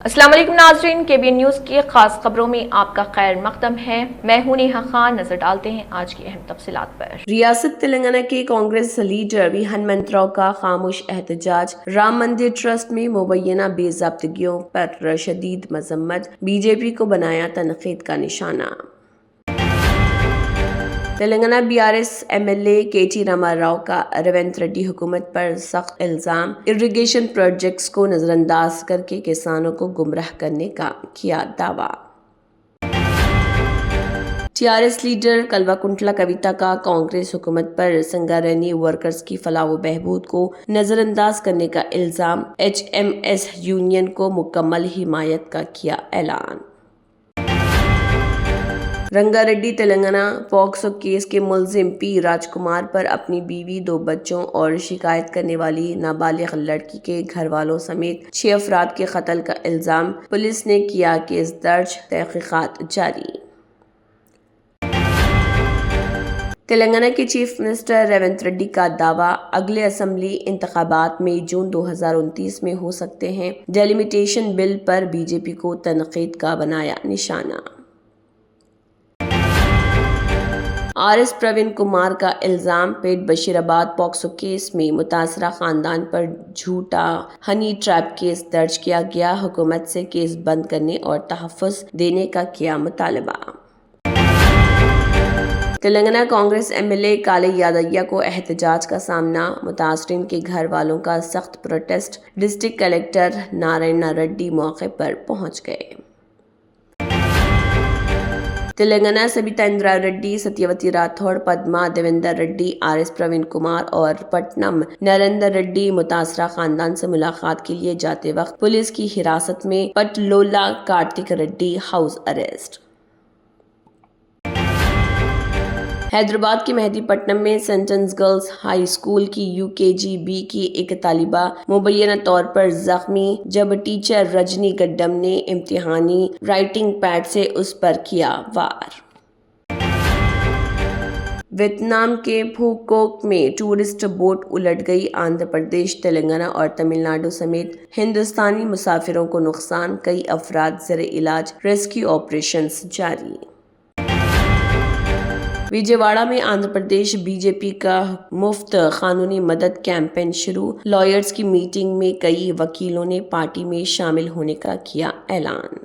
अस्सलाम वालेकुम नाज़रीन, KBN न्यूज़ की खास खबरों में आपका खैर मकदम है। मैं हूं नेहा खान। नजर डालते हैं आज की अहम तफसीलात पर। रियासत तेलंगाना के कांग्रेस लीडर वी हनुमंतराव का खामोश एहतजाज, राम मंदिर ट्रस्ट में मुबैना बेज़ाब्तगियों पर शदीद मजम्मत, बीजेपी को बनाया तनकीद का निशाना। Telangana BRS MLA KT Rama Rao का रेवंत रेड्डी हुकूमत पर सख्त इल्जाम, इरिगेशन प्रोजेक्ट्स को नजरअंदाज करके किसानों को गुमराह करने का किया दावा। TRS लीडर कल्वाकुंटला कविता का कांग्रेस हुकूमत पर संगारेनी वर्कर्स की फलाह व बहबूद को नजरअंदाज करने का इल्जाम, HMS यूनियन को मुकम्मल हिमायत का किया ऐलान। रंगारेड्डी तेलंगाना पॉक्सो केस के मुल्जिम P राजकुमार पर अपनी बीवी, 2 बच्चों और शिकायत करने वाली नाबालिग लड़की के घर वालों समेत 6 अफराद के कत्ल का इल्जाम, पुलिस ने किया केस दर्ज, तहकीकात जारी। तेलंगाना के चीफ मिनिस्टर रेवंत रेड्डी का दावा, अगले असेंबली इंतखाबात में जून 2029 में हो सकते हैं। डेलिमिटेशन बिल पर बीजेपी को तनकीद का बनाया निशाना। RS प्रवीण कुमार का इल्जाम, पेट बशीराबाद पॉक्सो केस में मुतासरा खानदान पर झूठा हनी ट्रैप केस दर्ज किया गया, हुकूमत से केस बंद करने और तहफ़्फ़ुज़ देने का किया मुतालबा। तेलंगाना कांग्रेस MLA काले यादయ్య को एहतजाज का सामना, मुतासरीन के घर वालों का सख्त protest, district collector Narayan Reddy मौके पर पहुंच गए। तेलंगाना सबिता इंदिरा रेड्डी, सत्यवती राठौड़, पद्मा देवेंद्र रेड्डी, RS प्रवीण कुमार और पट्टनम नरेंद्र रेड्डी मुतासरा खानदान से मुलाकात के लिए जाते वक्त पुलिस की हिरासत में, पटलोला कार्तिक रेड्डी हाउस अरेस्ट। हैदराबाद के मेहदीपट्टनम में सेंटेंस गर्ल्स हाई स्कूल की UKG B की एक तालिबा मुबैना तौर पर जख्मी, जब टीचर रजनी गड्डम ने इम्तिहानी राइटिंग पैड से उस पर किया वार। वियतनाम के फूकोक में टूरिस्ट बोट उलट गई, आंध्र प्रदेश, तेलंगाना और तमिलनाडु समेत हिंदुस्तानी मुसाफिरों को नुकसान, कई अफराद ज़ेरे इलाज, रेस्क्यू ऑपरेशंस जारी। विजयवाड़ा में आंध्र प्रदेश बीजेपी का मुफ्त कानूनी मदद कैंपेन शुरू, लॉयर्स की मीटिंग में कई वकीलों ने पार्टी में शामिल होने का किया ऐलान।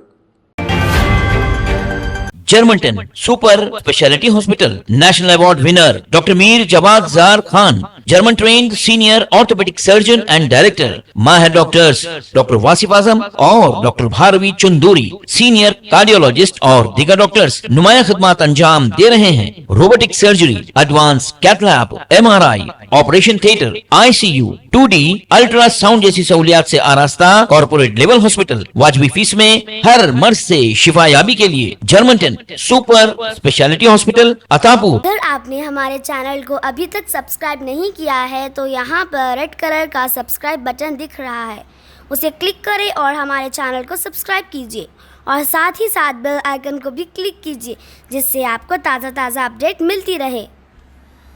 Germanton super speciality hospital, national award winner doctor Mir Jawad Jar Khan, German trained senior orthopaedic surgeon and director, माहिर डॉक्टर्स डॉक्टर वासिफ आजम और doctor Bharvi Chanduri, senior cardiologist और दीगर डॉक्टर्स नुमाया खिदमत अंजाम दे रहे हैं। Robotic surgery, advance cath lab, MRI, operation theatre, ICU, 2D ultrasound जैसी सहूलियात से आरास्ता कॉर्पोरेट लेवल हॉस्पिटल, वाजबी फीस में हर मर्ज से शिफायाबी के लिए Germanton super speciality hospital, Attapur. अगर आपने हमारे चैनल को अभी तक सब्सक्राइब नहीं किया है तो यहाँ पर रेड कलर का सब्सक्राइब बटन दिख रहा है, उसे क्लिक करें और हमारे चैनल को सब्सक्राइब कीजिए और साथ ही साथ बेल आइकन को भी क्लिक कीजिए, जिससे आपको ताज़ा अपडेट मिलती रहे।